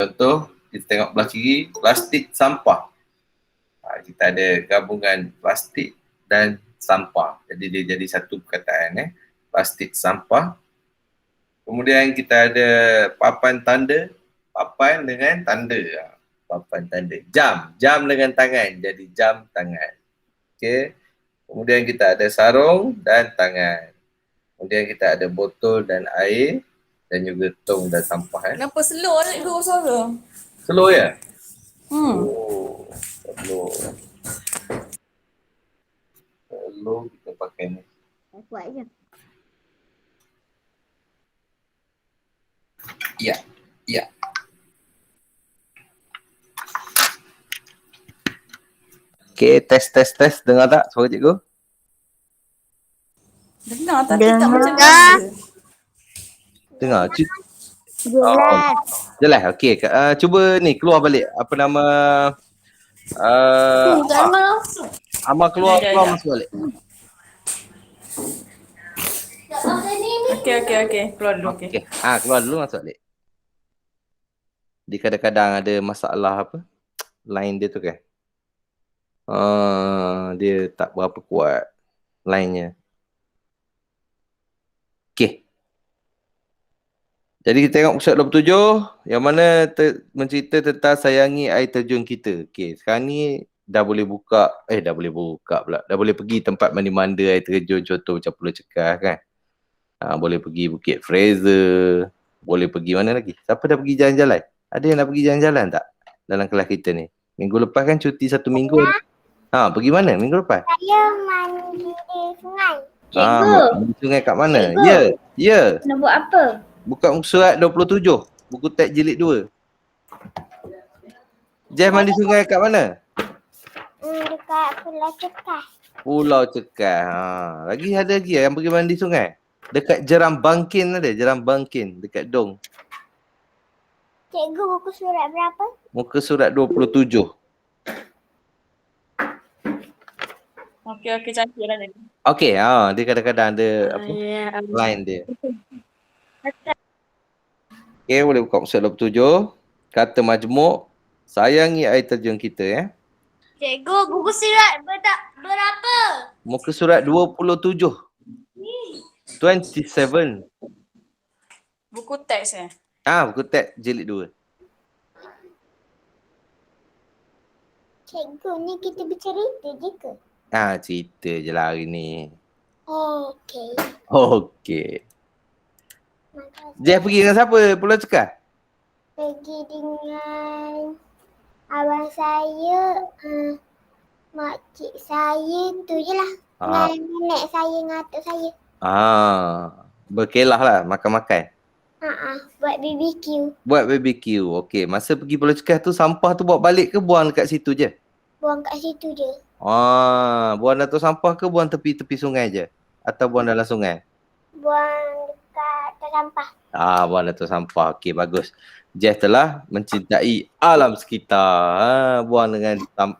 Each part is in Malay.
Contoh, kita tengok belah kiri, plastik sampah. Kita ada gabungan plastik dan sampah. Jadi dia jadi satu perkataan. Plastik sampah. Kemudian kita ada papan tanda. Papan dengan tanda. Papan tanda. Jam. Jam dengan tangan. Jadi jam tangan. Okey. Kemudian kita ada sarung dan tangan. Kemudian kita ada botol dan air. Dan juga tong dan sampah. Kenapa slow ni dua suara? Slow ya? Oh, slow. Slow kita pakai ni. Buat je. Ya. Ya. Okey, tes. Dengar tak suara cikgu? dengar tapi tak macam Dengar. biasa. Dengar. Jelas. Jelas. Okey. Cuba ni keluar balik. Apa nama? Tak langsung. Amal keluar masuk balik. Okey. Keluar dulu. Okey. Keluar dulu masuk balik. Dia kadang-kadang ada masalah apa? Line dia tu kan. Dia tak berapa kuat line-nya. Okey. Jadi kita tengok episod 27 yang mana mencerita tentang sayangi air terjun kita. Okey, sekarang ni dah boleh buka pula. Dah boleh pergi tempat mandi-manda air terjun, contoh macam Pulau Cekah kan. Boleh pergi Bukit Fraser, boleh pergi mana lagi? Siapa dah pergi jalan-jalan? Ada yang dah pergi jalan-jalan tak dalam kelas kita ni? Minggu lepas kan cuti 1 minggu. Pergi mana minggu lepas? Saya mandi di sungai. Mandi sungai kat mana? Cikgu. Ya. Nak buat apa? Buka muka surat 27. Buku teks jilid 2. Jeff mandi sungai kat mana? Dekat Pulau Cekah. Pulau Cekah. Lagi ada lagi yang pergi mandi sungai? Dekat Jeram Bangkin ada. Jeram Bangkin. Dekat Dong. Cikgu, buku surat berapa? Muka surat 27. Okey, cantik lah tadi. Okey, dia kadang-kadang ada line dia. Okey, boleh buka muka surat 27. Kata majmuk, sayangi air terjun kita ya. Cikgu, buku surat berapa? Muka surat 27. 27. Buku teks Buku teks jilid 2. Cikgu, ni kita bercerita je ke? Cerita je lah hari ni. Okey. Okey. Makasih. Jeff pergi dengan siapa Pulau Cekah? Pergi dengan abang saya, makcik saya, tu je lah. Dengan nenek saya, dengan atuk saya. Berkelah lah, makan-makan. Buat BBQ. Buat BBQ. Okey, masa pergi Pulau Cekah tu sampah tu bawa balik ke buang dekat situ je? Buang kat situ je. Buang dalam tong sampah ke buang tepi-tepi sungai je? Atau buang dalam sungai? Buang dekat tong sampah. Buang dalam tong sampah. Okey, bagus. Jeff telah mencintai alam sekitar. Buang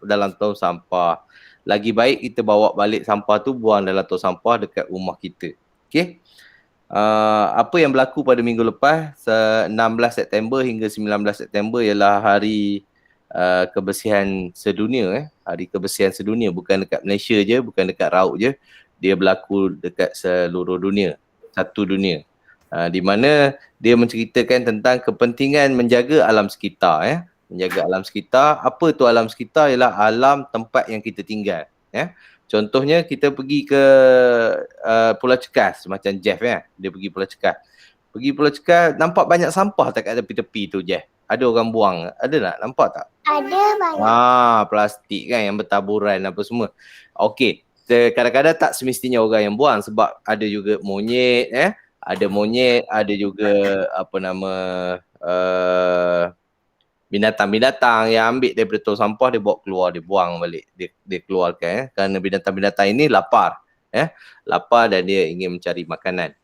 dalam tong sampah. Lagi baik kita bawa balik sampah tu buang dalam tong sampah dekat rumah kita. Okey? Apa yang berlaku pada minggu lepas 16 September hingga 19 September ialah hari kebersihan sedunia. Hari kebersihan sedunia, bukan dekat Malaysia je, bukan dekat Rauk je. Dia berlaku dekat seluruh dunia, satu dunia. Di mana dia menceritakan tentang kepentingan menjaga alam sekitar. Menjaga alam sekitar. Apa tu alam sekitar? Ialah alam tempat yang kita tinggal. Contohnya kita pergi ke Pulau Cekah macam Jeff dia pergi Pulau Cekah. Pergi Pulau Cekah nampak banyak sampah tak kat tepi-tepi tu Jeff? Ada orang buang. Ada tak? Nampak tak? Ada banyak. Plastik kan yang bertaburan apa semua. Okey. Kadang-kadang tak semestinya orang yang buang sebab ada juga monyet ada monyet, ada juga apa nama binatang-binatang yang ambil daripada tong sampah, dia bawa keluar, dia buang balik, dia keluarkan kerana binatang-binatang ini lapar lapar dan dia ingin mencari makanan.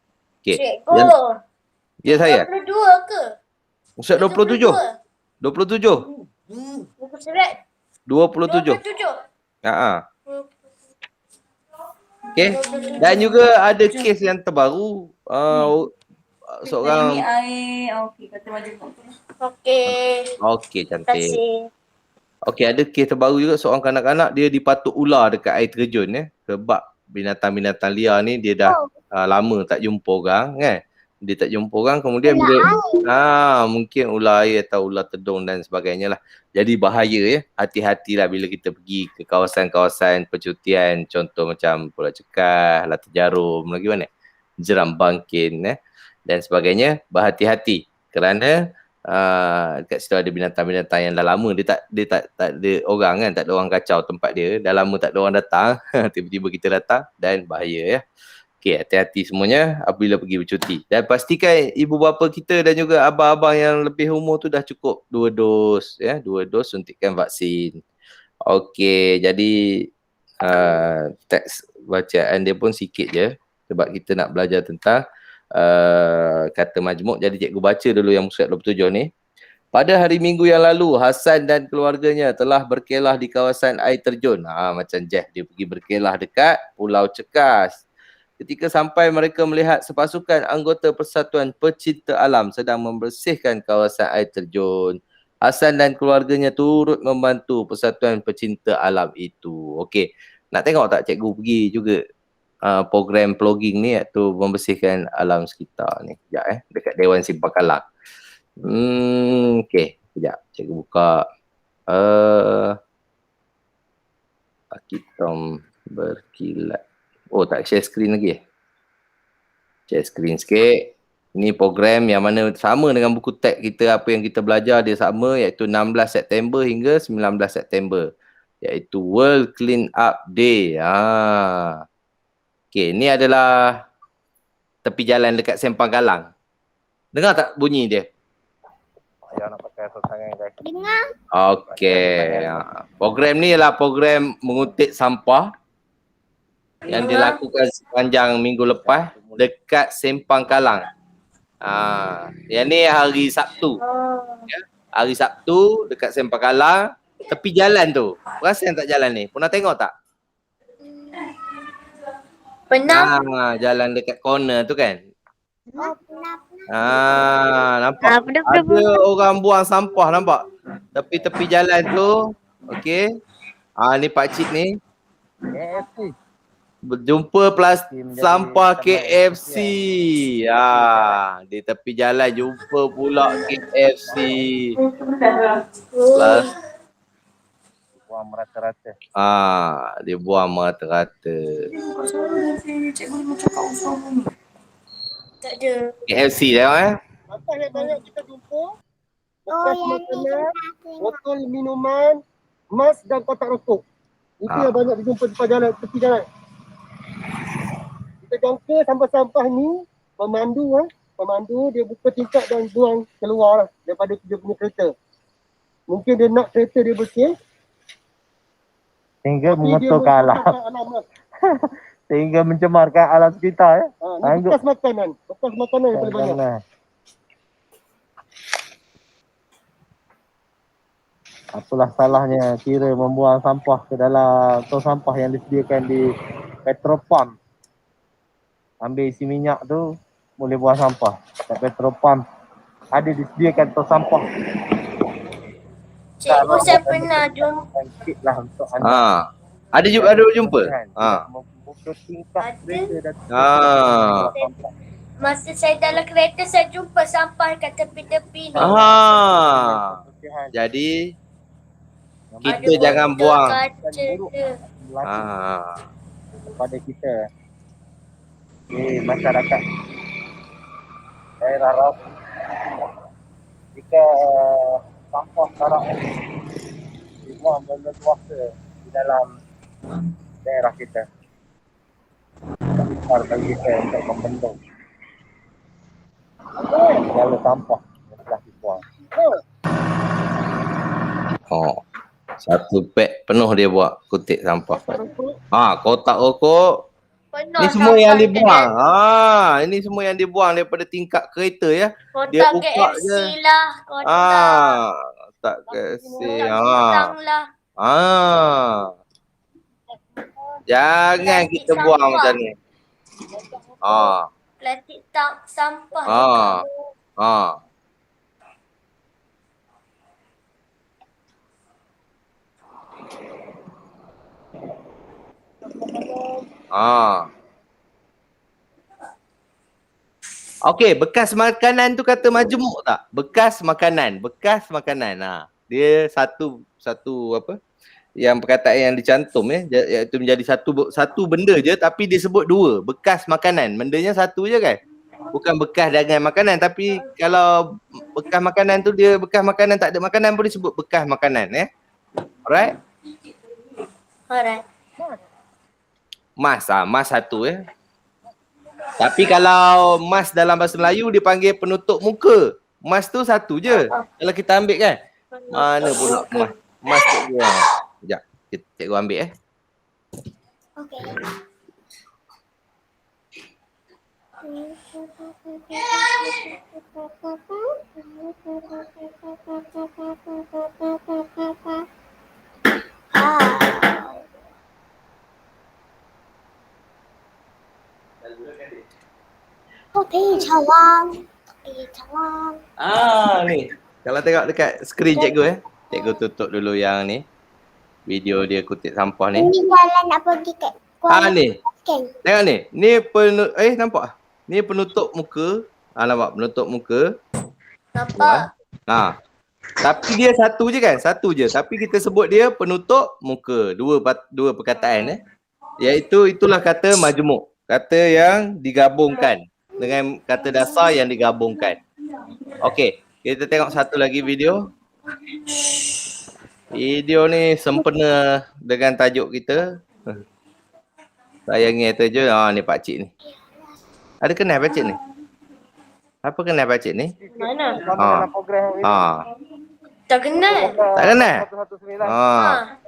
Okey. Cikgu. Ya saya. 22 ke? Ustaz 27. 27. Buku surat 27. 27. Okey. Dan juga ada kes yang terbaru seorang air. Okey, kata majmuk. Okey. Okey, Terima cantik. kasih. Okey, ada kes terbaru juga seorang kanak-kanak dia dipatuk ular dekat air terjun ya. Sebab binatang-binatang liar ni dia dah lama tak jumpa orang kan. Dia tak jumpa orang kemudian bila mungkin ular air atau ular tedung dan sebagainya lah. Jadi bahaya ya. Hati-hatilah bila kita pergi ke kawasan-kawasan percutian, contoh macam Pulau Cekah, Latar Jarum, lagi mana? Jeram Bangkin dan sebagainya. Berhati-hati kerana dekat situ ada binatang-binatang yang dah lama dia tak ada orang kan, tak ada orang kacau tempat dia, dah lama tak ada orang datang, tiba-tiba kita datang dan bahaya ya. Okey, hati-hati semuanya apabila pergi bercuti. Dan pastikan ibu bapa kita dan juga abang-abang yang lebih umur tu dah cukup 2 dos ya, 2 dos suntikan vaksin. Okey, jadi teks bacaan dia pun sikit je sebab kita nak belajar tentang kata majmuk. Jadi cikgu baca dulu yang surat 27 ni. Pada hari Minggu yang lalu, Hasan dan keluarganya telah berkelah di kawasan air terjun. Macam Jeff dia pergi berkelah dekat Pulau Cekas. Ketika sampai mereka melihat sepasukan anggota Persatuan Pecinta Alam sedang membersihkan kawasan air terjun. Hasan dan keluarganya turut membantu Persatuan Pecinta Alam itu. Okey, nak tengok tak cikgu pergi juga program vlogging ni iaitu membersihkan alam sekitar ni. Sekejap dekat Dewan Simpang Kalang. Okey, sekejap cikgu buka. Akitom berkilat. Oh, tak share screen lagi. Share screen sikit. Ini program yang mana sama dengan buku teks kita, apa yang kita belajar dia sama, iaitu 16 September hingga 19 September. Iaitu World Clean Up Day. Okey, ni adalah tepi jalan dekat Sempang Galang. Dengar tak bunyi dia? Jangan nak pakai tangan guys. Dengar. Okey. Program ni ialah program mengutik sampah yang dilakukan sepanjang minggu lepas dekat Sempang Kalang. Yang ni hari Sabtu. Ya, hari Sabtu dekat Sempang Kalang, tepi jalan tu. Perasan tak jalan ni? Pernah tengok tak? Pernah. Jalan dekat corner tu kan? Pernah. Nampak? Ada orang buang sampah, nampak? Tepi-tepi jalan tu. Okey. Ni pakcik ni. Berjumpa sampah KFC. Di tepi jalan jumpa pula KFC. Buang merata-rata. Dia buang merata-rata. Tak ada. KFC tengok Apa yang banyak kita jumpa? Bekas makanan, botol minuman, emas dan kotak rokok. Itu yang banyak dijumpa di tepi jalan. Kita jangka sampah-sampah ni, pemandu dia buka tingkap dan buang keluar lah daripada dia punya kereta. Mungkin dia nak kereta dia bersih. Sehingga mengotorkan alam. Sehingga mencemarkan alam sekitar ya. Ni bekas makanan yang paling banyak. Apalah salahnya kira membuang sampah ke dalam tong sampah yang disediakan di petrol pump. Ambil isi minyak tu boleh buang sampah. Kat petrol pump ada disediakan tong sampah. Cikgu saya pernah jumpa. Lah untuk anda. Ada jumpa? Membuka tingkap kereta dan Masa saya dalam kereta saya jumpa sampah kat tepi-tepi ni. Jadi kita Ada jangan botol buang. kaca dia. kepada kita di masyarakat daerah Raub. Jika sampah sekarang dibuang berleluasa di dalam daerah kita, besar bagi kita untuk membendung segala sampah yang telah dibuang. Satu beg penuh dia buat kutip sampah. Kotak rokok. Penuh Ni semua yang sampah dibuang. Ini semua yang dibuang daripada tingkap kereta ya. Dia Kotak buka KFC je. lah, kotak. Tak KFC. Kotak lah. Jangan Plastik kita buang sampah. macam ni. Plastik sampah. Okey, bekas makanan tu kata majmuk tak? Bekas makanan. Dia satu apa? Yang perkataan yang dicantum iaitu menjadi satu benda je tapi dia sebut dua. Bekas makanan. Bendanya satu je kan? Bukan bekas dagangan makanan tapi kalau bekas makanan tu dia bekas makanan tak ada makanan pun disebut bekas makanan Alright? Alright. Mas satu Tapi kalau mas dalam bahasa Melayu dia panggil penutup muka. Mas tu satu je. Kalau kita ambil kan. Mana pula mas? Mas tu dia. Sekejap. Cikgu ambil Okay. Topi calang. Ni. Kalau tengok dekat skrin cikgu Cikgu tutup dulu yang ni. Video dia kutip sampah ni. Ini jalan nak pergi kat Kuala Ni. Lumpur. Tengok ni. Ni nampak? Ni penutup muka. Nampak penutup muka. Nampak? Tapi dia satu je kan? Satu je. Tapi kita sebut dia penutup muka. Dua perkataan Iaitu itulah kata majmuk. Kata yang digabungkan dengan kata dasar yang digabungkan. Okey, kita tengok satu lagi video. Video ni sempena dengan tajuk kita. Sayangi tu je. Ni pakcik ni. Ada kenal pakcik ni? Apa kenal pakcik ni? Mana? Dalam program ini. Tak kenal. Tak kenal? 119.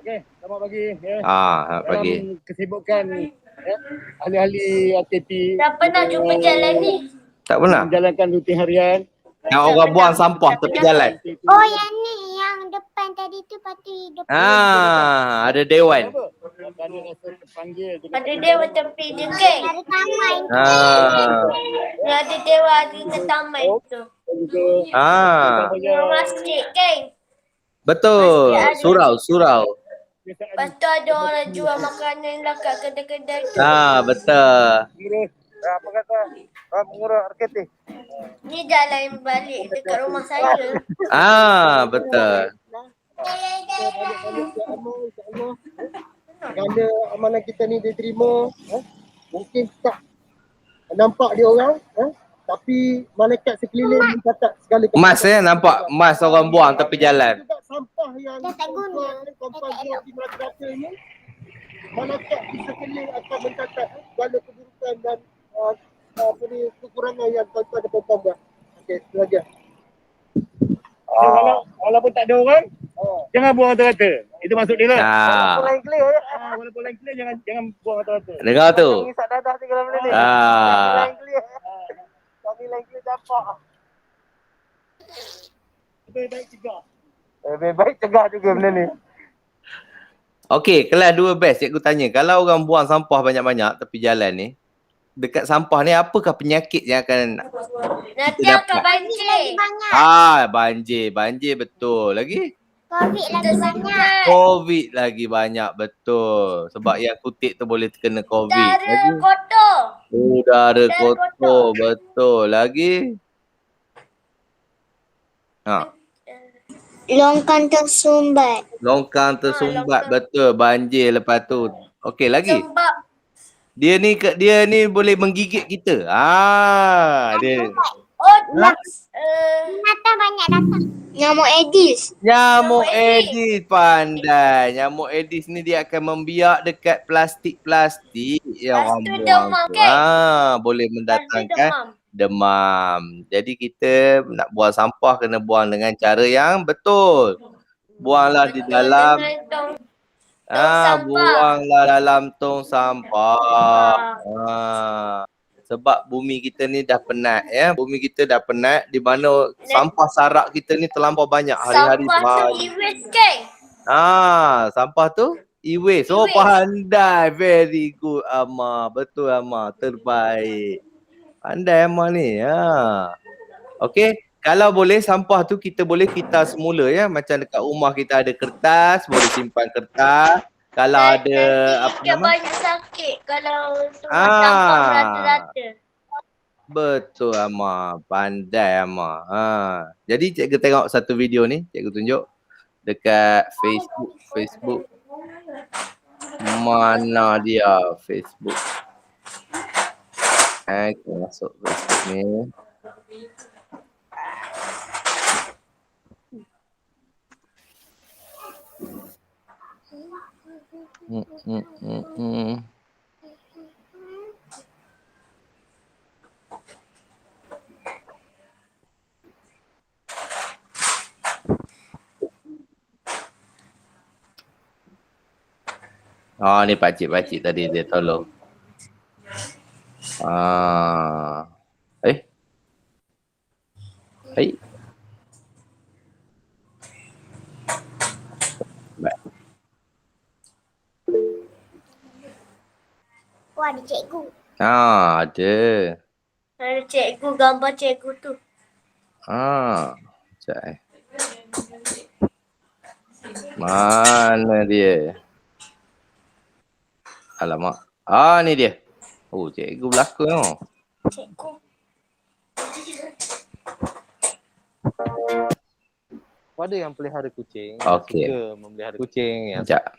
Okey, selamat pagi. Selamat pagi. Dalam kesibukan ahli-ahli aktiviti Tak pernah jumpa jalan ni. Tak pernah? menjalankan rutin harian. Yang orang buang sampah tepi jalan. Oh, yang ni yang depan tadi tu pati depan. Ada dewan. Ada rasa terpanggil. Ada dewa tepi je, geng. Ada taman. Ada dewa di taman tu. Yang masjid, geng. Betul. Surau. Lepas tu ada orang jual makanan lah kat kedai-kedai tu. Betul. Mengurus. Apa kata? Mengurus RKT. Ni jalan balik dekat rumah saya. Betul. Kerana amalan kita ni diterima, mungkin tak nampak dia orang, tapi malaikat sekeliling mencatat segala Mas nampak mas orang buang tepi jalan. Juga sampah yang Dah tak guna. sampah yang di merata-rata ni, malaikat di sekeliling akan mencatat segala keburukan dan kekurangan yang tuan-tuan dan puan-puan buat. Okey, itu saja. Walaupun tak ada orang, jangan buang rata-rata. Itu maksud dia lah. Walaupun lain clear walaupun lain clear jangan buang rata-rata. Dengar tu. Ngisap dadah 3 minit ni. Lain clear. Kami lain clear campak. Lebih baik cegah juga benda ni. Okey, kelas 2 best cikgu tanya. Kalau orang buang sampah banyak-banyak tepi jalan ni, dekat sampah ni apakah penyakit yang akan Nanti kita akan dapat? banjir. Banyak. Banjir betul. Lagi Covid lagi banyak. COVID lagi banyak betul. Sebab yang kutip tu boleh terkena COVID. Udara kotor. Udara kotor kotor. betul. Lagi Longkang tersumbat. longkang tersumbat betul. Banjir lepas tu. Okey lagi. Sebab Dia ni boleh menggigit kita. Dia Binatang banyak datang. Nyamuk Aedes. Nyamuk Aedes pandai. Nyamuk Aedes ni dia akan membiak dekat plastik-plastik yang orang tu buang demam, tu. kan? Boleh mendatangkan demam. Jadi kita nak buang sampah kena buang dengan cara yang betul. Buanglah di dalam sampah. buanglah dalam tong sampah. Sebab bumi kita ni dah penat Bumi kita dah penat di mana sampah sarak kita ni terlampau banyak hari-hari. Sampah tu e-waste, geng. Sampah tu e-waste. Oh, pandai. Very good Amma. Betul Amma. Terbaik. Pandai Amma ni. Okey. Kalau boleh sampah tu kita boleh semula Macam dekat rumah kita ada kertas, boleh simpan kertas. Kalau ada apa Dia nama? banyak sakit kalau tuang sampah merata-rata. Betul Amma, pandai Amma. Jadi cikgu tengok satu video ni, cikgu tunjuk dekat Facebook. Mana dia Facebook? Kita masuk Facebook ni. Oh ni pakcik-pakcik tadi dia tolong. Baik. Wah, ada cikgu. Ada. Ada cikgu, gambar cikgu tu. Sekejap Mana dia? Alamak. Ni dia. Oh, cikgu belakang tu. Cikgu. Pada yang pelihara kucing, Okey. suka memelihara kucing, yang Sekejap.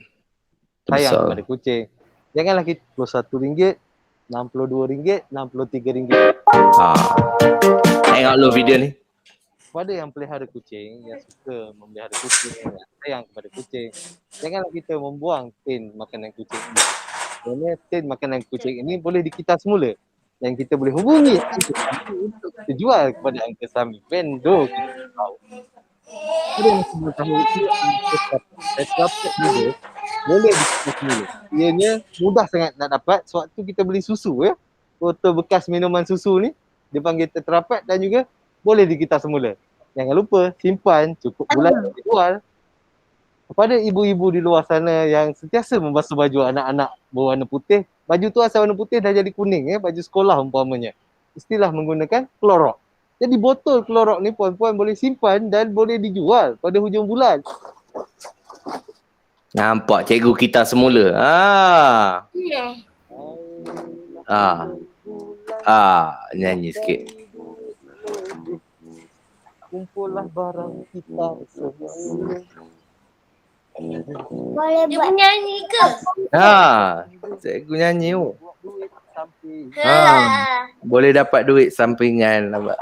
sayang So, kepada kucing. Janganlah kita RM21, RM62, RM63. tengok dulu video ni. Pada yang pelihara kucing, yang suka memelihara kucing, yang sayang kepada kucing, janganlah kita membuang tin makanan kucing ini. Kerana tin makanan kucing ini boleh dikita semula. Dan kita boleh hubungi Uncle Sami untuk kita jual kepada Uncle Sami. Vendor kita tahu. Pada yang semua tahu itu, escapet ni boleh dikita semula. Ianya mudah sangat nak dapat sewaktu kita beli susu ya. Botol bekas minuman susu ni, dia panggil tetrapak dan juga boleh dikita semula. Jangan lupa simpan cukup bulan dijual. Kepada ibu-ibu di luar sana yang sentiasa membasuh baju anak-anak berwarna putih, baju tu asal warna putih dah jadi kuning ya, baju sekolah umpamanya. Mestilah menggunakan klorok. Jadi botol klorok ni puan-puan boleh simpan dan boleh dijual pada hujung bulan. Nampak cikgu kita semula. Nyanyi sikit. Kumpullah barang kita semua. Boleh dia menyanyi ke? Cikgu nyanyi tu. Buat duit sampai Boleh dapat duit sampingan nampak.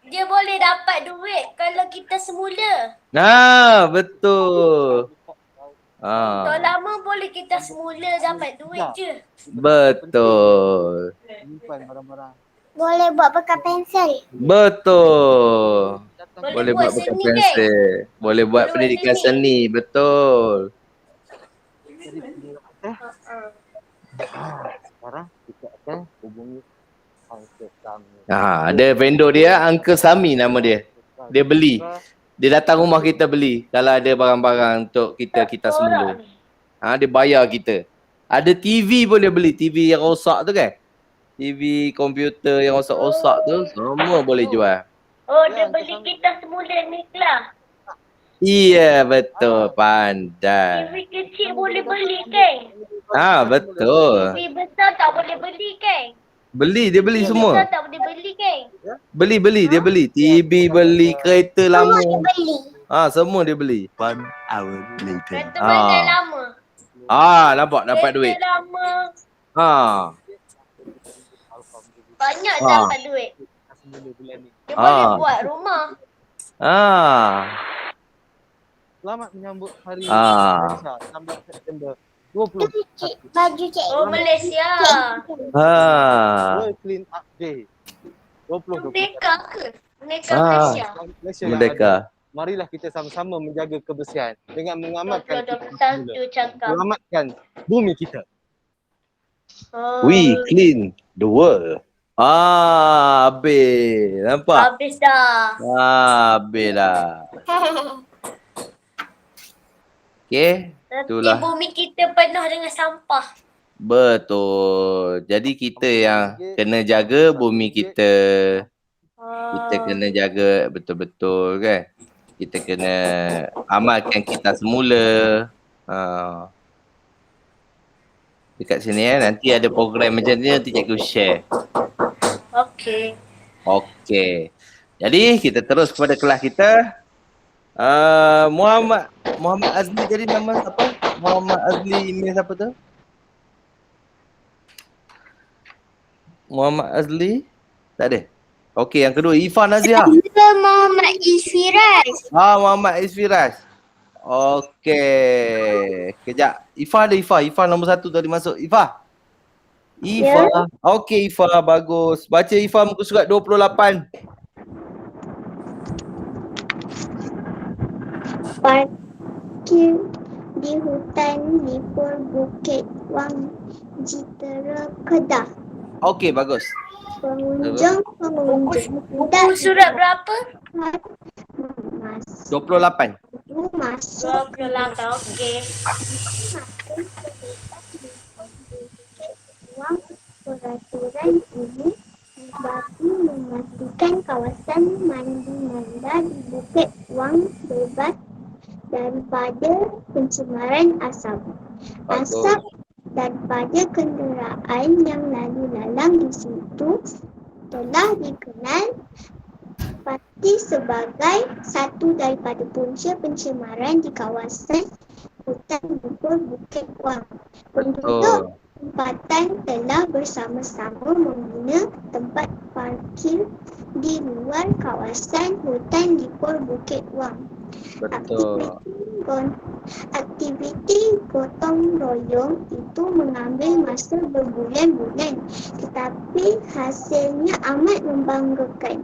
Dia boleh dapat duit kalau kita semula. Betul. Kalau lama boleh kita semula dapat duit je. Betul. simpan barang-barang. Boleh buat pakai pensel. Betul. Datang Boleh buat pakai seni, pensel. Boleh buat Boleh pendidikan buat seni. seni. Betul. sekarang kita akan hubungi Uncle Sami. Ada vendor dia, Uncle Sami nama dia. Dia beli. Dia datang rumah kita beli. Kalau ada barang-barang untuk kita semula. Dia bayar kita. Ada TV pun dia beli. TV yang rosak tu kan. TV komputer yang rosak-rosak tu semua boleh jual. Oh, dia beli kita semula ni lah. Iya, betul. Pandai. TV kecil boleh beli kan? Betul. TV besar tak boleh beli kan? Dia beli TV semua. besar tak boleh beli kan? Dia beli. TV beli, kereta lama. Dia beli. Semua dia beli. 1 hour later. Kereta bandar lama. Nampak dapat duit. Kereta lama. Banyak dapat duit. Dia boleh buat rumah. Selamat menyambut hari Ah. Malaysia 16 September 20. Baju cik. Oh, Malaysia. World Clean Up Day 2020. Merdeka ke? Merdeka Malaysia. Malaysia yang Merdeka. adil. Marilah kita sama-sama menjaga kebersihan dengan mengamalkan 2021 cakap. selamatkan bumi kita. Oh. We clean the world. Habis. Nampak? Habis dah. Habis lah. Okay. Nanti Itulah. bumi kita penuh dengan sampah. Betul. Jadi kita yang kena jaga bumi kita. Kita kena jaga betul-betul kan. Kita kena amalkan kita semula. Dekat sini nanti ada program macam ni nanti cikgu share. Okey. Okey. Jadi kita terus kepada kelas kita. Muhammad Azli tadi nama siapa? Muhammad Azli email siapa tu? Muhammad Azli? Tak ada. Okey, yang kedua Ifah Naziah. Muhammad Isfiras. Muhammad Isfiras. Okey. Kejap. Ifah ada Ifah. Ifah nombor 1 tadi masuk. Ifah. Ifah. Okey Ifah, bagus. Baca Ifah muka surat 28. Parkir di hutan Lipur Bukit Wang Jitera Kedah. Okey, bagus. Pengunjung Buku surat berapa? masuk 28. masuk 28. Okey. Wang. Peraturan ini bagi memastikan kawasan mandi Manda di Bukit Wang bebas daripada pencemaran asap. Asap daripada kenderaan yang lalu lalang di situ telah dikenal pasti sebagai satu daripada punca pencemaran di kawasan hutan Lipur Bukit Wang. Penduduk tempatan telah bersama-sama membina tempat parkir di luar kawasan hutan Lipur Bukit Wang. Betul. Aktiviti gotong royong itu mengambil masa berbulan-bulan, tetapi hasilnya amat membanggakan.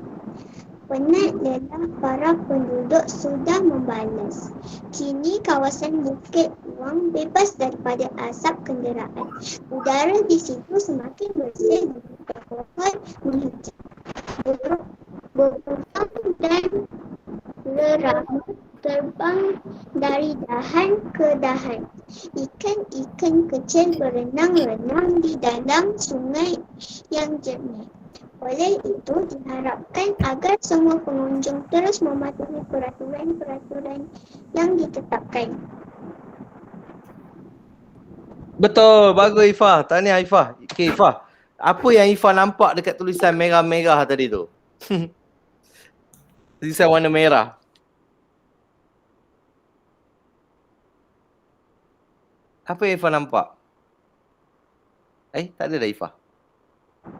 Penat lelah para penduduk sudah membalas. Kini kawasan Bukit Wang bebas daripada asap kenderaan. Udara di situ semakin bersih dan pohon menghijau. Burung dan lerama terbang dari dahan ke dahan. Ikan-ikan kecil berenang-renang di dalam sungai yang jernih. Oleh itu, diharapkan agar semua pengunjung terus mematuhi peraturan-peraturan yang ditetapkan. Betul, bagus Ifah. Tahniah Ifah. Okey Ifah. Apa yang Ifah nampak dekat tulisan merah-merah tadi tu? Tulisan warna merah. Apa yang Ifah nampak? Tak ada dah Ifah.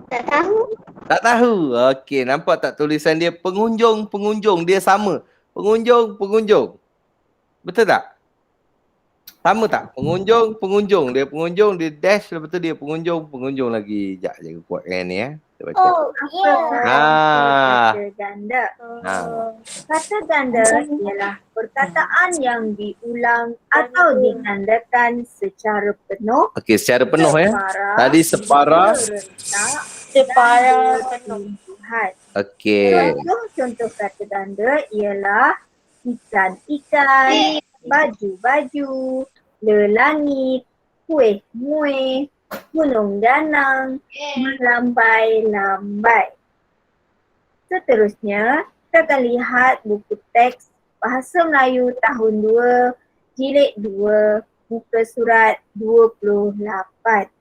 Tak tahu? Tak tahu. Okey, nampak tak tulisan dia pengunjung dia sama. Pengunjung. Betul tak? Sama tak? Pengunjung. Dia dash lepas tu dia pengunjung lagi. Sekejap je kuatkan ni Kita baca. Kata ganda. Kata ganda ialah perkataan yang diulang atau digandakan secara penuh. Okey, secara penuh Tadi separa. Separa penuh. Okey. Contoh kata ganda ialah ikan-ikan, baju-baju, lelangit, kuih-muih, gunung danang, melambai-lambai. Seterusnya, kita akan lihat buku teks Bahasa Melayu tahun 2, jilid 2, muka surat 28.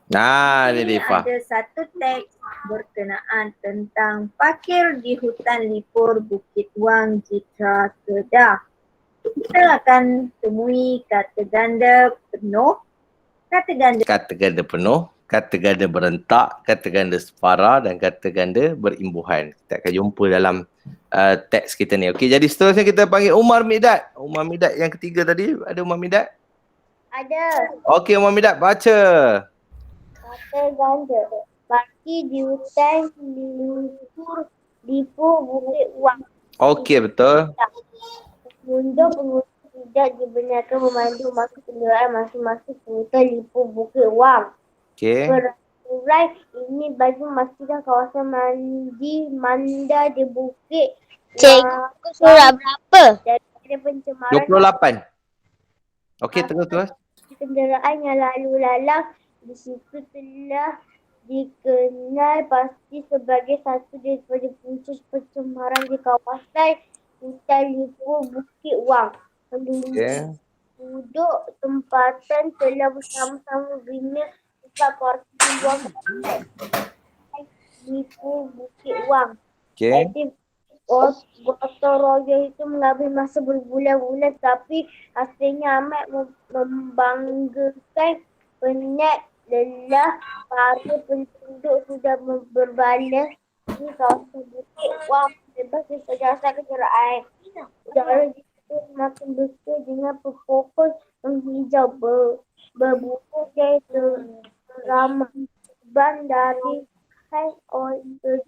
Ni dia Ifah. Ada satu teks berkenaan tentang parkir di hutan Lipur Bukit Wang Jitra Kedah. Kita akan temui kata ganda penuh, kata ganda penuh, kata ganda berentak, kata ganda separa dan kata ganda berimbuhan. Kita akan jumpa dalam teks kita ni. Okey, jadi seterusnya kita panggil Umar Mihdad. Umar Mihdad yang ketiga tadi, ada Umar Mihdad? Ada. Okey, Umar Mihdad baca. Kata ganda. Parkir di hutan Lipur Bukit Wang. Okey, betul. Pengunjung tidak dibenarkan memandu masa kenderaan masing-masing hutan Lipur Bukit Wang. Okey. Peraturan ini bagi memastikan kawasan mandi Manda di Bukit Wang Surat berapa? daripada pencemaran 28. Okey, terus. kenderaan yang lalu lalang di situ telah dikenal pasti sebagai satu daripada punca pencemaran di kawasan hutan Lipur Bukit Wang. Okey. Duduk tempatan telah bersama-sama bina tempat parti wang di Bukit Wang. Okey. Jadi gotong royong itu mengambil masa berbulan-bulan tapi hasilnya amat membanggakan. Penat, lelah, para penduduk sudah berbalas di kawasan Bukit Wang bebas daripada asal kecerahan. Udara di situ semakin bersih dengan pokok menghijau berbunga dan ramah. Ban dari hai oleh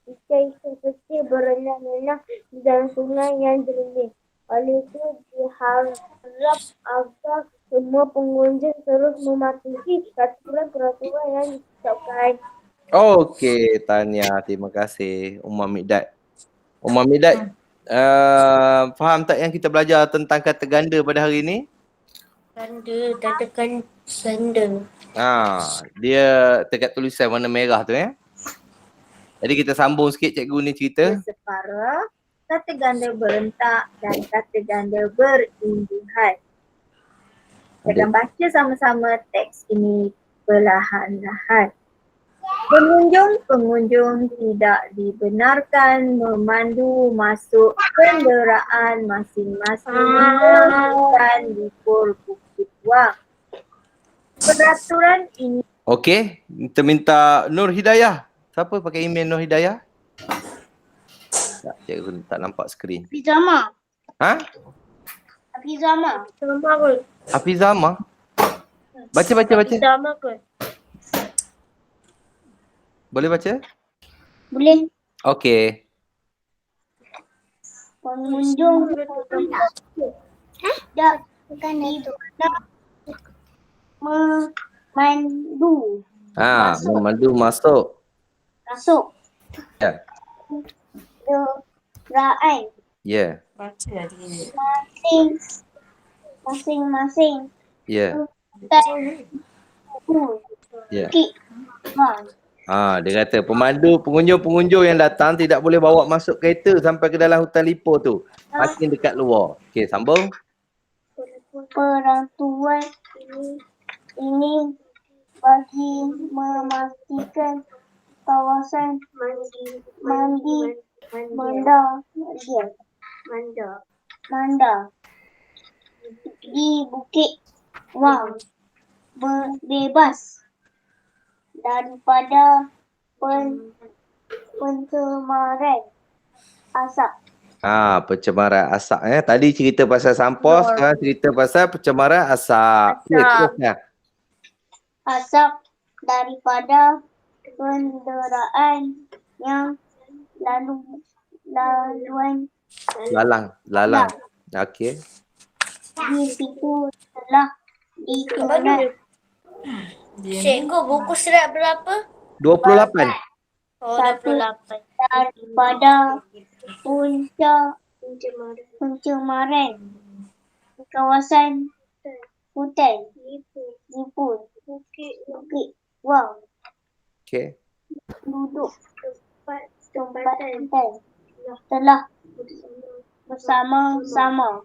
ikan kecil berenang-renang di dalam sungai yang jernih. Oleh itu diharap agar semua pengunjung terus mematuhi peraturan-peraturan yang ditetapkan. Okey, tahniah. Terima kasih Umar Mikdad. Umar Mikdad, faham tak yang kita belajar tentang kata ganda pada hari ini? Ganda, katakan ganda. Dia dekat tulisan warna merah tu ya. Jadi kita sambung sikit cikgu ni cerita. Separa, kata ganda berentak dan kata ganda berindihan. Kita akan baca sama-sama teks ini perlahan-lahan. Pengunjung tidak dibenarkan memandu masuk kenderaan masing-masing dan Lipur Bukit Wang. Peraturan ini Okey, kita minta Nur Hidayah. Siapa pakai email Nur Hidayah? Tak, cikgu tak nampak skrin. Hafizama. Ha? Hafizama. Sama ke? Hafizama? Baca. Hafizama ke? Boleh baca? Boleh. Okey. Pengunjung tidak dibenarkan memandu Memandu masuk. masuk Ya. kenderaan Ya. masing-masing Ya. dan Ya. Bukit Wang. Dia kata pengunjung yang datang tidak boleh bawa masuk kereta sampai ke dalam hutan Lipur tu. Makin dekat luar. Okey, sambung. Peraturan ini bagi memastikan kawasan mandi Manda di Bukit Wang bebas daripada pencemaran asap. Pencemaran asap Tadi cerita pasal sampah, sekarang cerita pasal pencemaran asap. Ya, teruskan. Asap daripada kenderaan yang Lalang. Okey. di situ telah dikenal. Cikgu, buku surat berapa? 28. Satu daripada pencemaran kawasan hutan Lipur Bukit Wang. Okey. Penduduk tempatan telah bersama-sama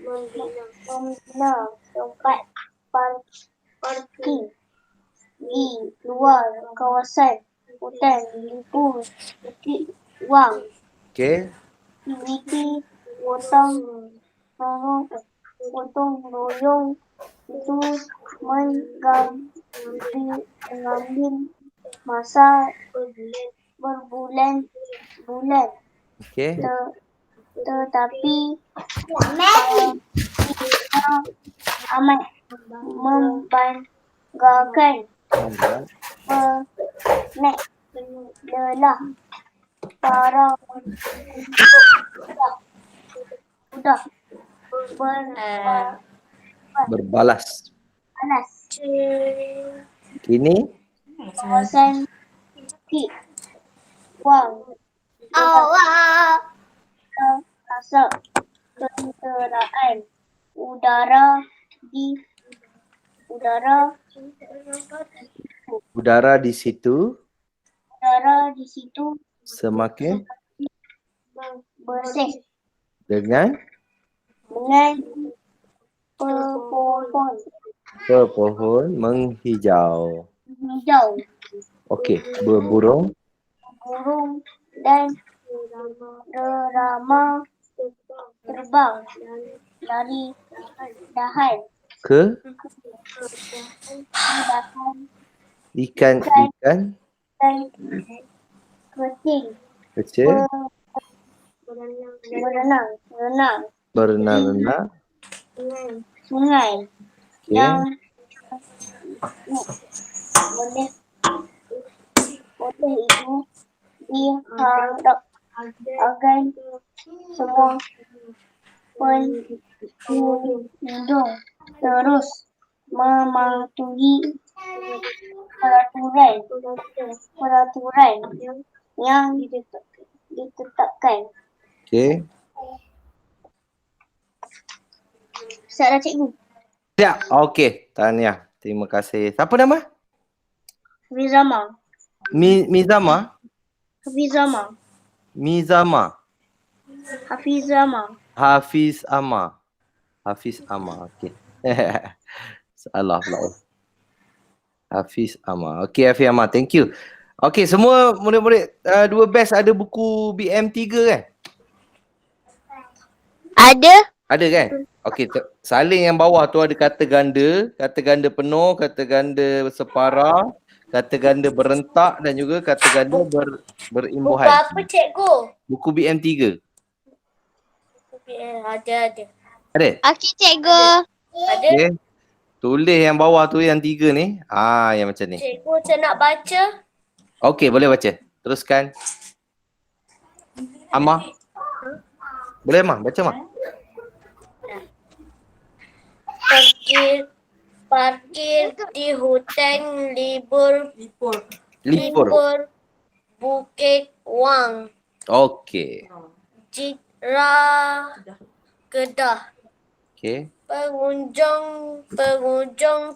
membina tempat parking di luar kawasan hutan Lipur Bukit Wang. Okey. Aktiviti gotong royong itu mengambil masa berbulan-bulan. Okey. Tetapi amat membanggakan. Penat, lelah, para sudah Berbalas. Kini kawasan Bukit Wang asap kenderaan udara di situ semakin bersih dengan dengan pohon Pepohon menghijau. hijau, Okey, berburung burung dan derama terbang dari dahan ke dahan ikan dan keting kecil berenang berenang-renang. sungai Okey. yang boleh itu diharap agar semua pengunjung terus mematuhi peraturan yang ditetapkan. Okey. Salah cikgu. Siap. Okey, tahniah. Terima kasih. Siapa nama? Hafizama. Mizama? Hafizama. Mizama. Hafizama. Hafiz Ama. Hafiz Ama. Okey. Salah pula. Hafiz Ama. Okey, Hafiz Ama. Thank you. Okey, semua murid-murid dua batch ada buku BM3 kan? Ada. Ada kan? Okey, salin yang bawah tu ada kata ganda penuh, kata ganda separa, kata ganda berentak dan juga kata ganda berimbuhan. Buku apa cikgu? Buku BM3. Ada. Ada? Okey cikgu. Ada. Okey. Tulis yang bawah tu yang 3 ni. Yang macam ni. Cikgu saya nak baca. Okey, boleh baca. Teruskan. Amah. Boleh Amah? Baca Amah. Parkir di hutan libur Bukit Wang, Okey. Jitra Kedah. Okey. Pengunjung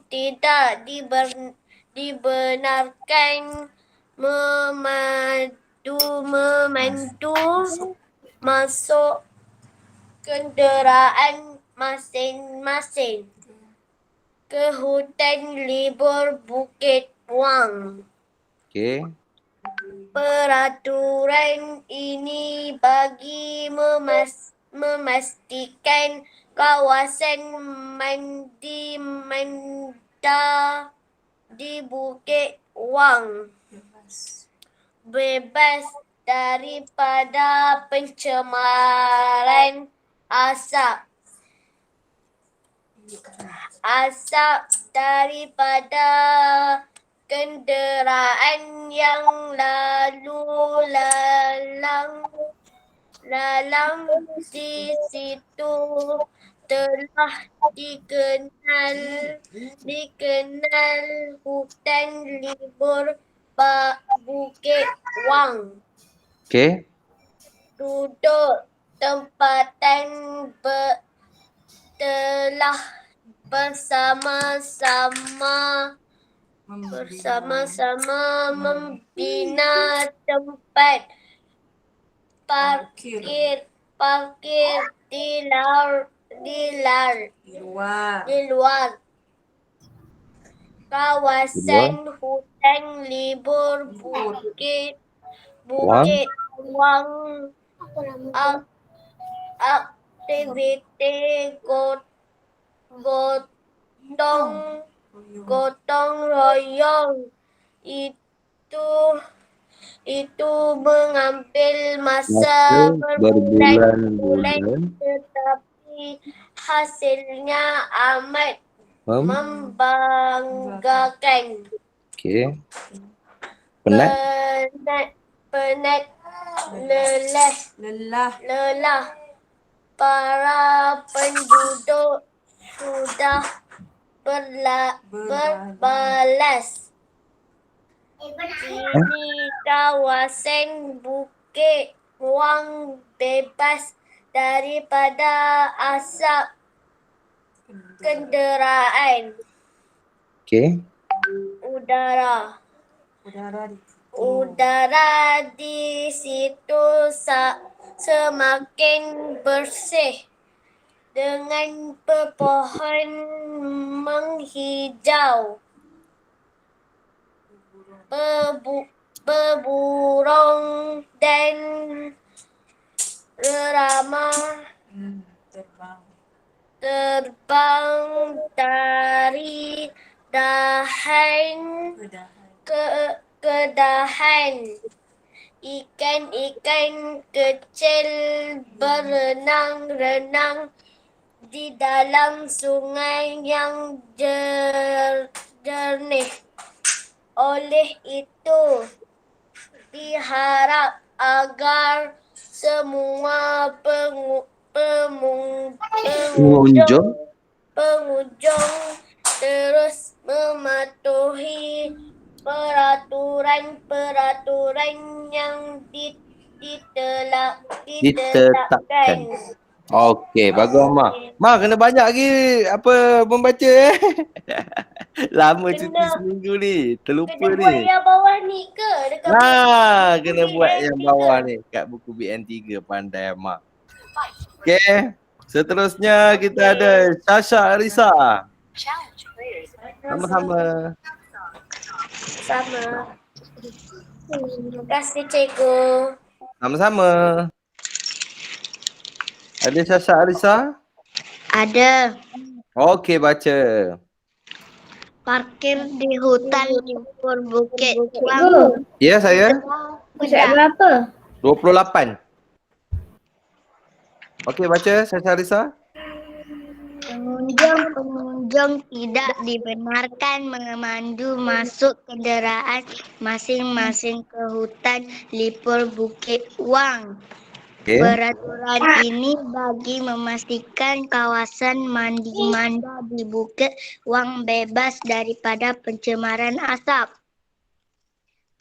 tidak dibenarkan memandu masuk kenderaan masing-masing ke hutan libur Bukit Wang. Okey. Peraturan ini bagi memastikan kawasan Manda di Bukit Wang bebas daripada pencemaran asap daripada kenderaan yang lalu lalang di situ telah dikenal hutan libur Bukit Wang. Okey. Duduk tempatan telah bersama-sama membina tempat parkir di luar kawasan hutan libur Bukit Wang. Aktiviti gotong royong itu mengambil masa berbulan-bulan, tetapi hasilnya amat membanggakan. Okey. Penat lelah para penduduk sudah berbalas. Kini kawasan Bukit Wang bebas daripada asap kenderaan. Okey. Udara di situ semakin bersih dengan pepohon menghijau. Beburung dan rama terbang dari dahan ke dahan. Ikan-ikan kecil berenang-renang di dalam sungai yang jernih. Oleh itu, diharap agar semua pengunjung terus mematuhi peraturan-peraturan yang ditetapkan. Okey, bagus Mak. Mak kena banyak lagi apa membaca Lama Kena- cuti seminggu ni, terlupa Kena buat ni. yang bawah ni ke? Dekat Kena buat yang bawah ni kat buku BN3, pandai Mak. Okey, seterusnya kita ada Sasha Arisa. Sama-sama. sama. Terima kasih cikgu. Sama-sama. Ada Sasha Arisa? Ada. Okey, baca. Parkir di hutan libur Bukit Wang. Ya, saya. Pusat berapa? 28. Okey, baca Sasha Arisa. Pengunjung tidak dibenarkan memandu masuk kenderaan masing-masing ke hutan libur Bukit Wang. Okey. Peraturan ini bagi memastikan kawasan mandi-manda di Bukit Wang bebas daripada pencemaran asap.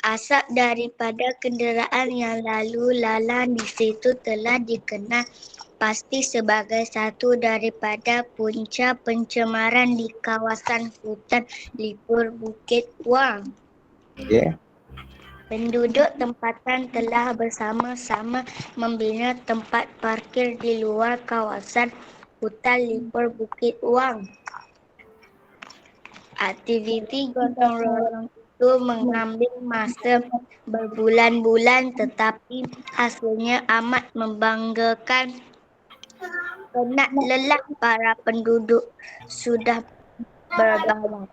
Asap daripada kenderaan yang lalu lalang di situ telah dikenal pasti sebagai satu daripada punca pencemaran di kawasan hutan libur Bukit Wang. Okey. Penduduk tempatan telah bersama-sama membina tempat parkir di luar kawasan hutan libur Bukit Wang. Aktiviti gotong royong itu mengambil masa berbulan-bulan tetapi hasilnya amat membanggakan. Penat lelah para penduduk sudah berbalas.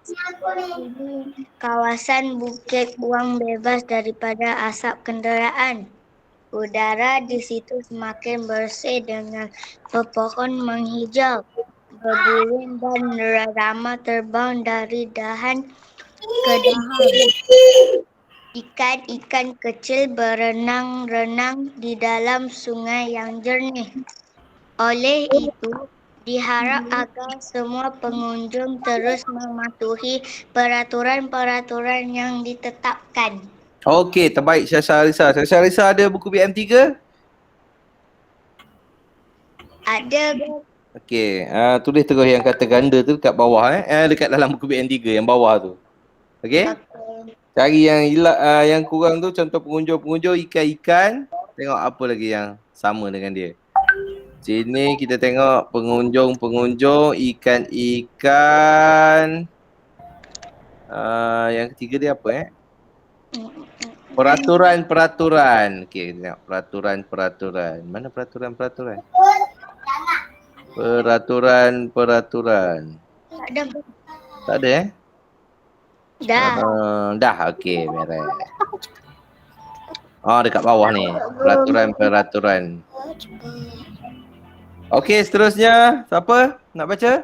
Kawasan Bukit Wang bebas daripada asap kenderaan. Udara di situ semakin bersih dengan pepohon menghijau. Beburung dan rama terbang dari dahan ke dahan. Ikan-ikan kecil berenang-renang di dalam sungai yang jernih. Oleh itu, diharap agar semua pengunjung terus mematuhi peraturan-peraturan yang ditetapkan. Okey, terbaik Sasha Arisa. Sasha Arisa ada buku BM3? Ada Okey, tulis terus yang kata ganda tu dekat bawah dekat dalam buku BN3 yang bawah tu. Okey? Cari yang kurang tu, contoh pengunjung-pengunjung, ikan-ikan. Tengok apa lagi yang sama dengan dia. Sini kita tengok pengunjung-pengunjung, ikan-ikan. Yang ketiga dia apa Peraturan-peraturan. Okey, kita tengok peraturan-peraturan. Mana peraturan-peraturan? Peraturan-peraturan. Tak ada dah. Dah, okey, beres. Dekat bawah ni. Peraturan-peraturan. Okey, seterusnya. Siapa nak baca?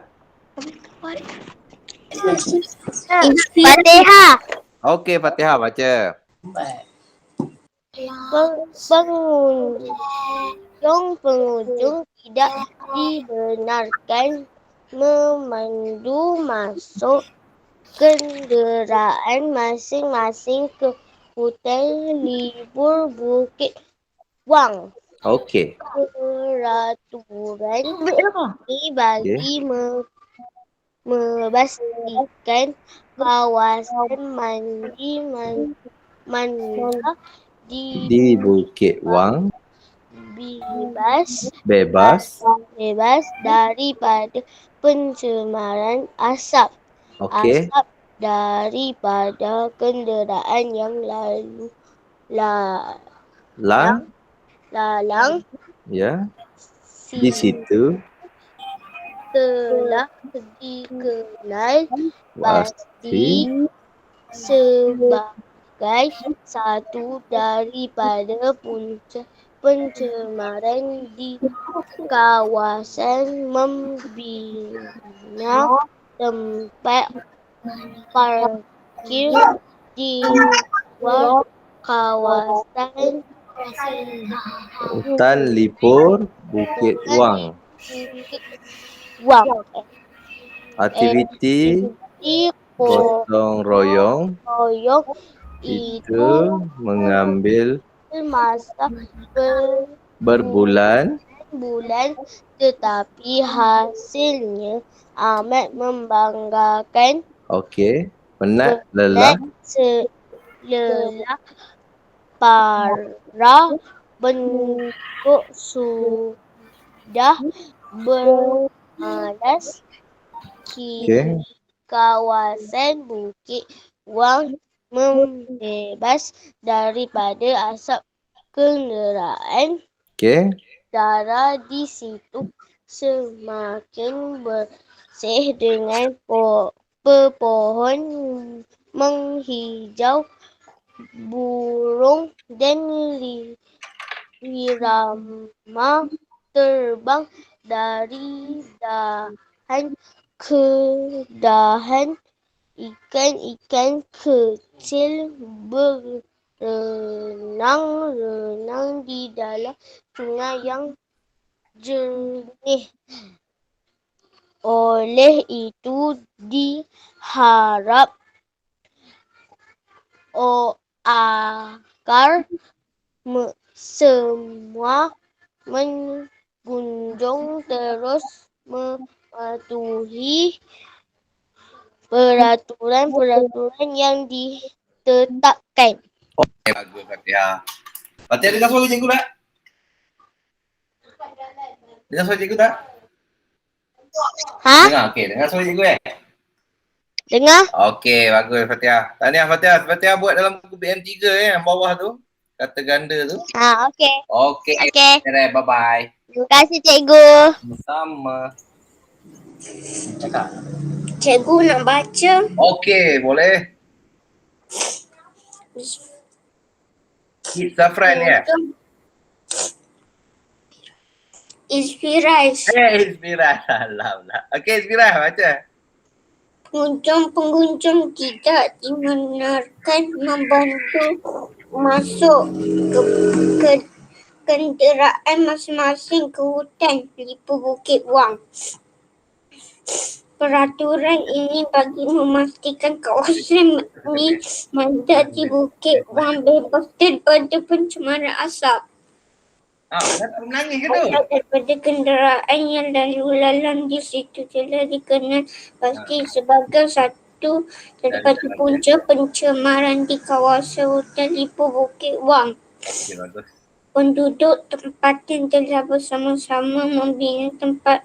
Fatihah. Okey, Fatihah baca. Pengunjung tidak dibenarkan memandu masuk kenderaan masing-masing ke hutan libur Bukit Wang. Okey. Peraturan ini bagi memastikan kawasan mandi-manda Di Bukit Wang Bebas. bebas daripada pencemaran asap. Okey. Asap daripada kenderaan yang lalu Lang. lalang Ya. Di situ telah dikenal pasti sebagai satu daripada punca pencemaran di kawasan membina tempat parkir di luar kawasan hutan Lipur Bukit Wang. Wang. Aktiviti Di gotong royong royong itu mengambil masa berbulan. bulan, tetapi hasilnya amat membanggakan. Okey. Penat, lelah. Lelah para bentuk sudah bermalas. Okey. Kawasan Bukit Wang membebas daripada asap kenderaan. Okey. Udara di situ semakin bersih dengan pepohon menghijau, burung dan irama terbang dari dahan ke dahan. Ikan-ikan kecil berenang-renang di dalam sungai yang jernih. Oleh itu diharap agar semua pengunjung terus mematuhi peraturan-peraturan yang ditetapkan. Bagus Fatihah. Fatihah dengar suara cikgu tak? Dengar suara cikgu tak? Ha? Dengar, okey. Dengar suara cikgu Dengar? Okey, bagus Fatihah. Tahniah Fatihah. Fatihah buat dalam buku BM3 yang bawah tu. Kata ganda tu. Ha, okey. Okey. Okey. Bye-bye. Terima kasih cikgu. Sama. Cakap. Cikgu nak baca. Okey, boleh. It's Zafran ya? Inspirasi. Inspirah. Alhamdulillah. Okey, Inspirah baca. Pengunjung-pengunjung tidak dibenarkan membantu masuk ke kenderaan masing-masing ke hutan Lipur Bukit Wang. Peraturan ini bagi memastikan kawasan ini menjadi Bukit Wang bebas daripada pencemaran asap. Kenapa menangis ke tu? Asap daripada kenderaan yang lalu lalang di situ telah dikenal pasti sebagai satu daripada punca pencemaran di kawasan hutan Lipur Bukit Wang. Okey, bagus. Penduduk tempatan telah bersama-sama membina tempat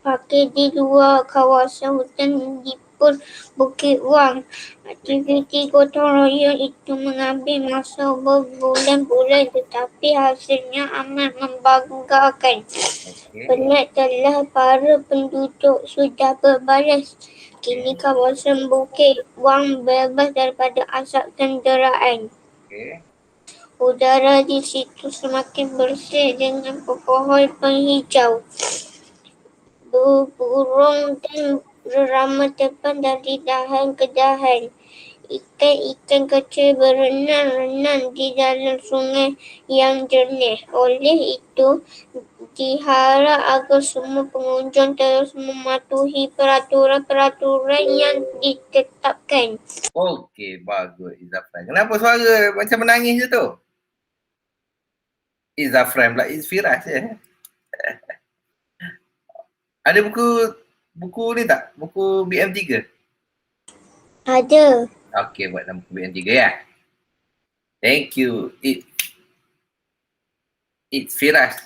parkir di luar kawasan hutan Lipur Bukit Wang. Aktiviti gotong royong itu mengambil masa berbulan-bulan tetapi hasilnya amat membanggakan. Okey. Penat telah para penduduk sudah berbalas. Kini kawasan Bukit Wang bebas daripada asap kenderaan. Okey. Udara di situ semakin bersih dengan pepohon penghijau. Burung dan irama terbang dari dahan ke dahan. Ikan-ikan kecil berenang-renang di dalam sungai yang jernih. Oleh itu, diharap agar semua pengunjung terus mematuhi peraturan-peraturan yang ditetapkan. Okey, bagus Izafran. Kenapa suara macam menangis je tu? Izafran pula Izfirah je. Ada buku ni tak? Buku BM3? Ada. Okey, buat dalam buku BM3 ya. Thank you. It's Firas.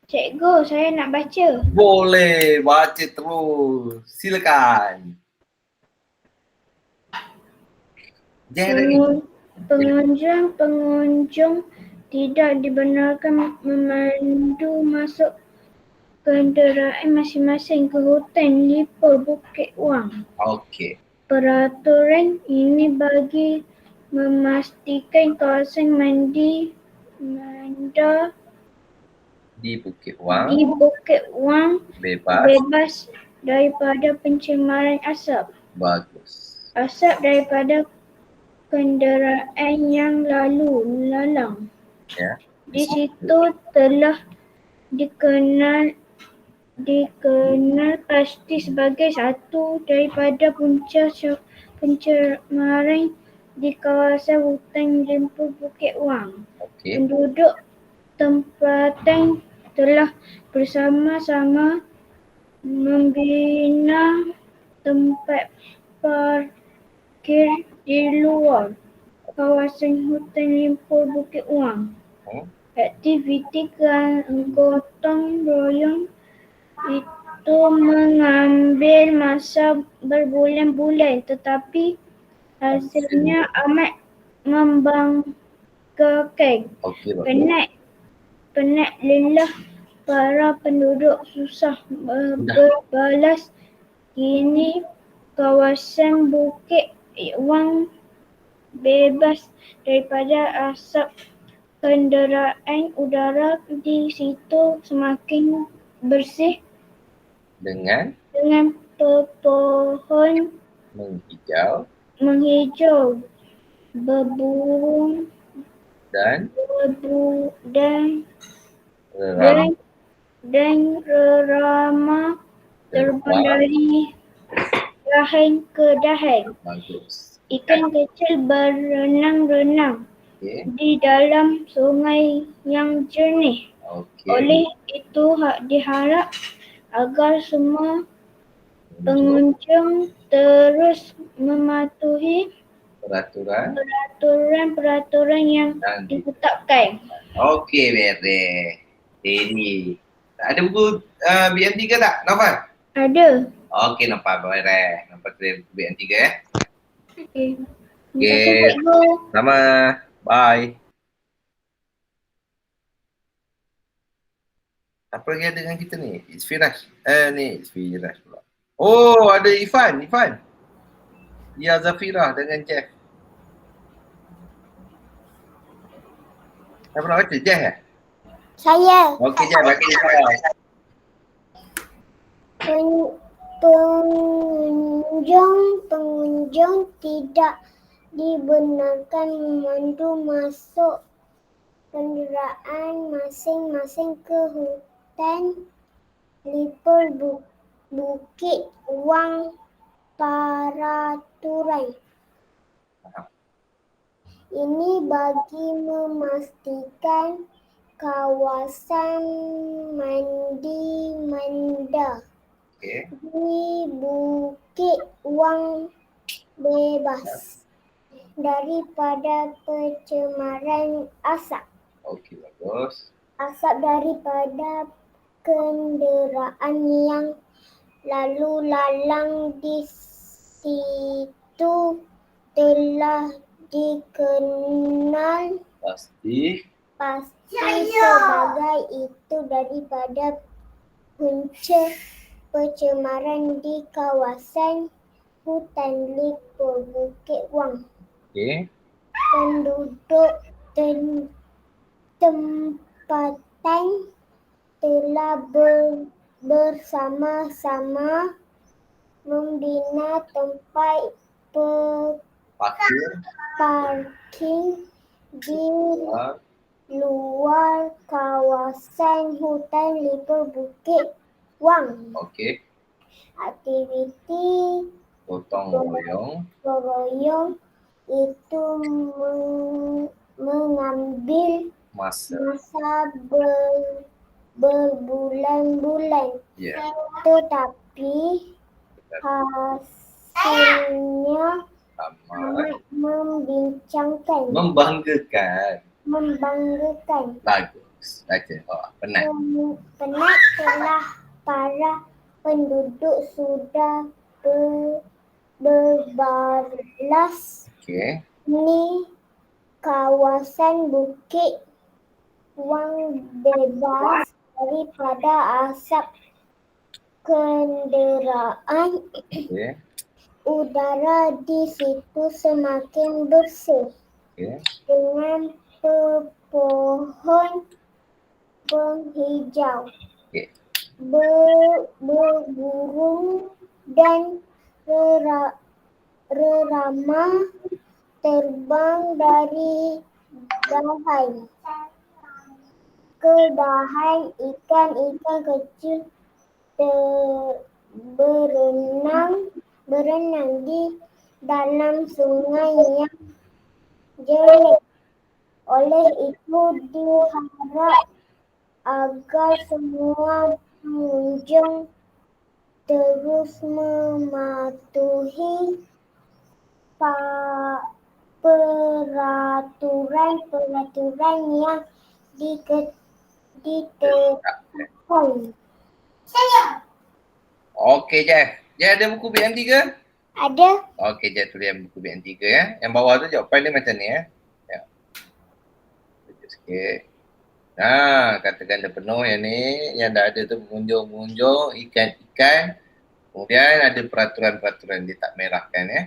Cikgu, saya nak baca. Boleh, baca terus. Silakan. Jeremy. Pengunjung tidak dibenarkan memandu masuk kenderaan masing-masing ke hutan Lipur Bukit Wang. Okey. Peraturan ini bagi memastikan kawasan manda Di Bukit Wang di Bukit Wang bebas. bebas daripada pencemaran asap. Bagus. Asap daripada kenderaan yang lalu lalang. Ya. Di situ telah dikenal pasti sebagai satu daripada punca pencemaran di kawasan hutan Lipur Bukit Wang. Okey. Penduduk tempatan telah bersama-sama membina tempat parkir di luar kawasan hutan Lipur Bukit Wang. Aktiviti gotong royong itu mengambil masa berbulan-bulan, tetapi hasilnya amat membanggakan. Okey, bagus. Penat lelah para penduduk susah berbalas. Kini kawasan Bukit Wang bebas daripada asap kenderaan. Udara di situ semakin bersih Dengan pepohon menghijau, berburung dan rerama terbang dari dahan ke dahan. Bagus. Ikan kecil berenang-renang di dalam sungai yang jernih. Okey. Oleh itu diharap agar semua pengunjung terus mematuhi peraturan yang ditetapkan. Okey, beres. Ini. Ada buku BN3 tak, Nafal? Ada. Okey, nampak beres. Nampak BN3 Okey. Okey. Sama. Bye. Apa lagi ada dengan kita ni? It's Firas. Ni It's Firas pula. Oh, ada Ifan. Ya, Zafira dengan Jeff. Siapa nak baca? Jeff ya? Saya. Okey, Jeff. Baca Jeff. Pengunjung tidak dibenarkan memandu masuk kenderaan masing-masing ke hutan Lipur Bukit Wang. Peraturan ini bagi memastikan kawasan manda Okey. di Bukit Wang bebas daripada pencemaran asap. Okey, bagus. Asap daripada kenderaan yang lalu lalang di situ telah dikenal Pasti sebagai itu daripada punca pencemaran di kawasan hutan Lipur Bukit Wang. Okey. Penduduk tempatan telah bersama-sama membina tempat parking di luar kawasan hutan Lipur Bukit Wang. Okey. Aktiviti Gotong royong itu mengambil masa. Berbulan-bulan. Ya. Tetapi hasilnya Amat membanggakan. membanggakan. Bagus. Baca. Oh, penat. Penat telah para penduduk sudah berbalas Okey. ni kawasan Bukit Wang bebas daripada asap kenderaan. Okey. Udara di situ semakin bersih Okey. dengan pohon penghijau. Okey. Burung dan rerama terbang dari dahan ke dahan. Ikan-ikan kecil berenang di dalam sungai yang jernih. Oleh itu diharap agar semua pengunjung terus mematuhi peraturan yang ditetapkan. Okey, Jeff. Jeff ada buku BN3 ke? Ada. Okey, Jeff tulis buku BN3 ya. Yang bawah tu jawapan dia macam ni ya. Ya. Sekejap sikit. Kata ganda penuh yang ni. Yang dah ada tu pengunjung-pengunjung, ikan-ikan. Kemudian ada peraturan-peraturan dia tak merahkan ya.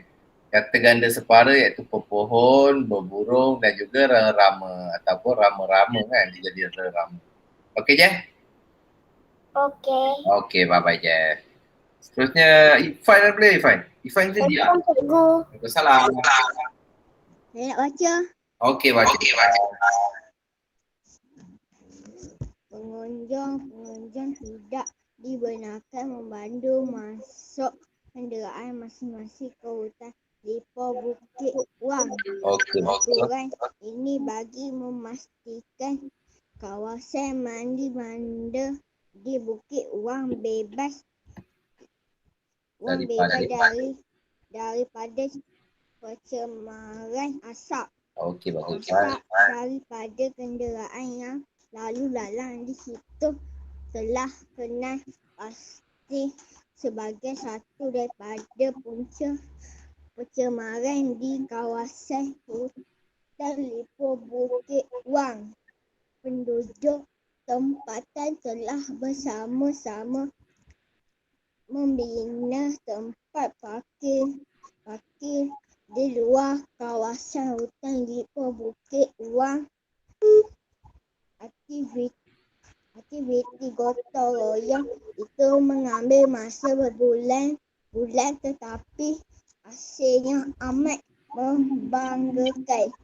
Kata ganda separa iaitu pepohon, berburung dan juga rama ataupun rama-rama kan. Dia jadi rama. Okey, Jeff? Okey. Okey, bye-bye, Jeff. Seterusnya, Ifan dah boleh, Ifan? Ifan tu dia. Cikgu. Waalaikumsalam. Saya nak baca. Okey, baca. Pengunjung tidak dibenarkan memandu masuk kenderaan masing-masing ke hutan Lipur Bukit Wang. Okey. Aturan ini bagi memastikan kawasan mandi-manda di Bukit Wang bebas daripada pencemaran asap. Okey, bagus. Asap daripada kenderaan yang lalu lalang di situ telah kenal pasti sebagai satu daripada punca pencemaran di kawasan hutan Lipur Bukit Wang. Penduduk tempatan telah bersama-sama membina tempat parkir di luar kawasan hutan Lipur Bukit Wang. Aktiviti gotong royong itu mengambil masa berbulan-bulan tetapi hasilnya amat membanggakan.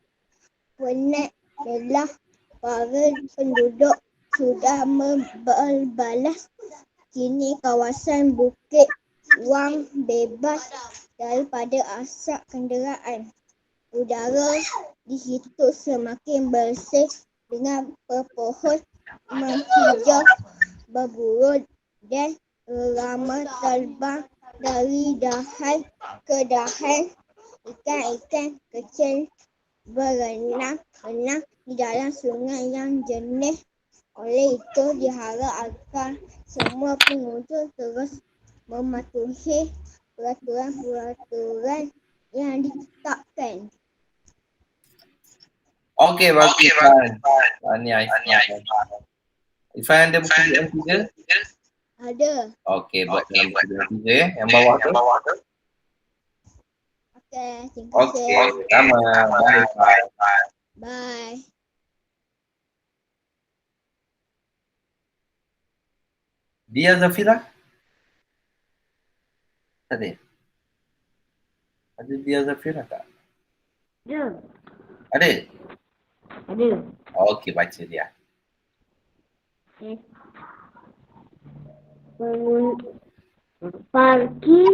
Penat lelah para penduduk sudah berbalas. Kini kawasan Bukit Wang bebas daripada asap kenderaan. Udara di situ semakin bersih dengan pepohon menghijau, berburung dan rama terbang dari dahan ke dahan. Ikan-ikan kecil berenang di dalam sungai yang jernih. Oleh itu diharap agar semua pengunjung terus mematuhi peraturan-peraturan yang ditetapkan. Okey, bagus. Ifan. Ifan ada buku BN3? Ada. Okey, buat dalam buku BN3 ya. Yang bawah tu. Okey, terima kasih. Okey, sama. Bye. Bye. Dia Zafira? Tak ada? Ada dia Zafira tak? Ya, Ada? ada. Okey, baca dia. Parkir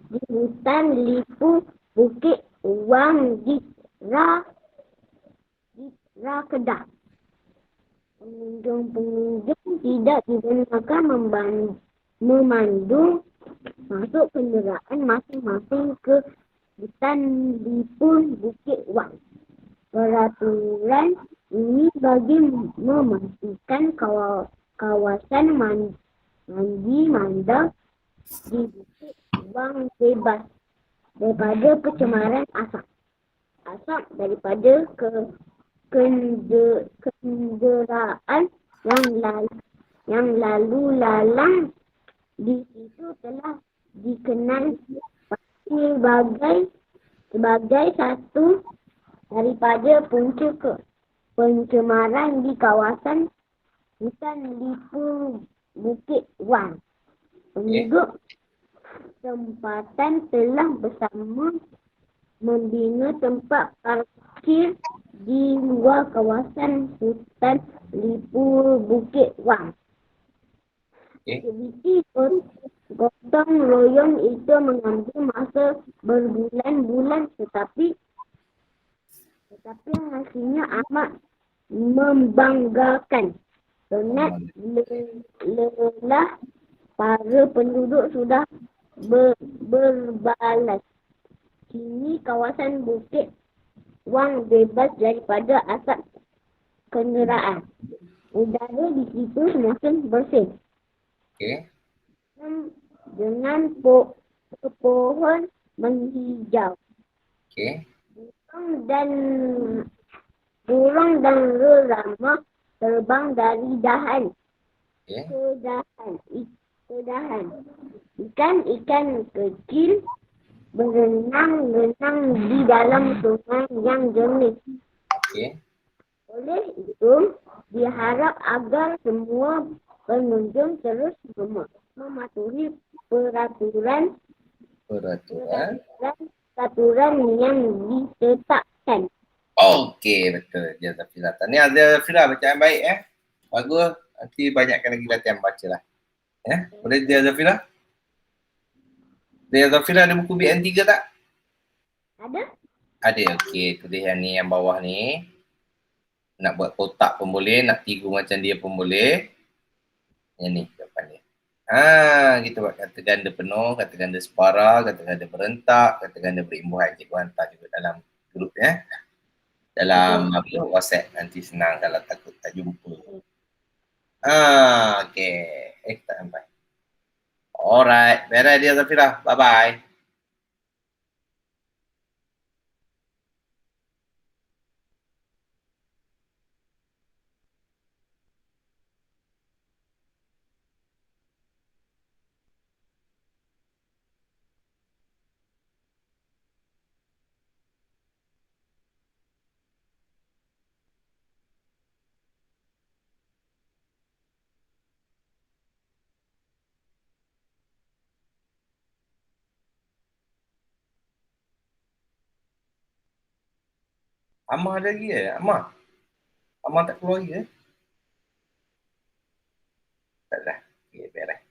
di hutan Lipur Bukit Wang di Kedah. Pengunjung tidak dibenarkan memandu masuk kenderaan masing-masing ke hutan Lipur Bukit Wang. Peraturan Ini bagi memastikan kawasan mandi mandang di Bukit Wang bebas daripada pencemaran asap. Asap daripada kenderaan yang lalu lalang di situ telah dikenal sebagai satu daripada punca pencemaran di kawasan hutan lipur Bukit Wang. Penduduk tempatan telah bersama membina tempat parkir di luar kawasan hutan lipur Bukit Wang. Aktiviti gotong royong itu mengambil masa berbulan-bulan tetapi hasilnya amat membanggakan. Penat lelah para penduduk sudah berbalas. Kini kawasan Bukit Wang bebas daripada asap kenderaan. Udara di situ semakin bersih. Okey. Dengan pohon menghijau. Okey. Burung dan ramah terbang dari dahan Okey. ke dahan. Ikan-ikan kecil berenang-renang di dalam sungai yang jernih. Okey. Oleh itu, diharap agar semua pengunjung terus mematuhi peraturan yang ditetapkan. Okey, betul. Dia Zafira. Tahniah Zafira, bacaan baik Bagus. Nanti banyakkan lagi latihan baca lah. Boleh dia Zafira? Dia Zafira ada buku BN3 tak? Ada? Ada. Okey, tulis yang ni yang bawah ni. Nak buat kotak pun boleh, nak tigu macam dia pun boleh. Yang ni depan dia. Kita buat kata ganda penuh, kata ganda separa, kata ganda berentak, kata ganda berimbuhan. Cikgu hantar juga dalam grup dalam WhatsApp, nanti senang kalau takut tak jumpa. Okey. Tak sampai. Alright. Beres dia Zafira. Bye-bye. Amah ada lagi Amah? Amah tak keluar lagi Tak dah. Okey, beres.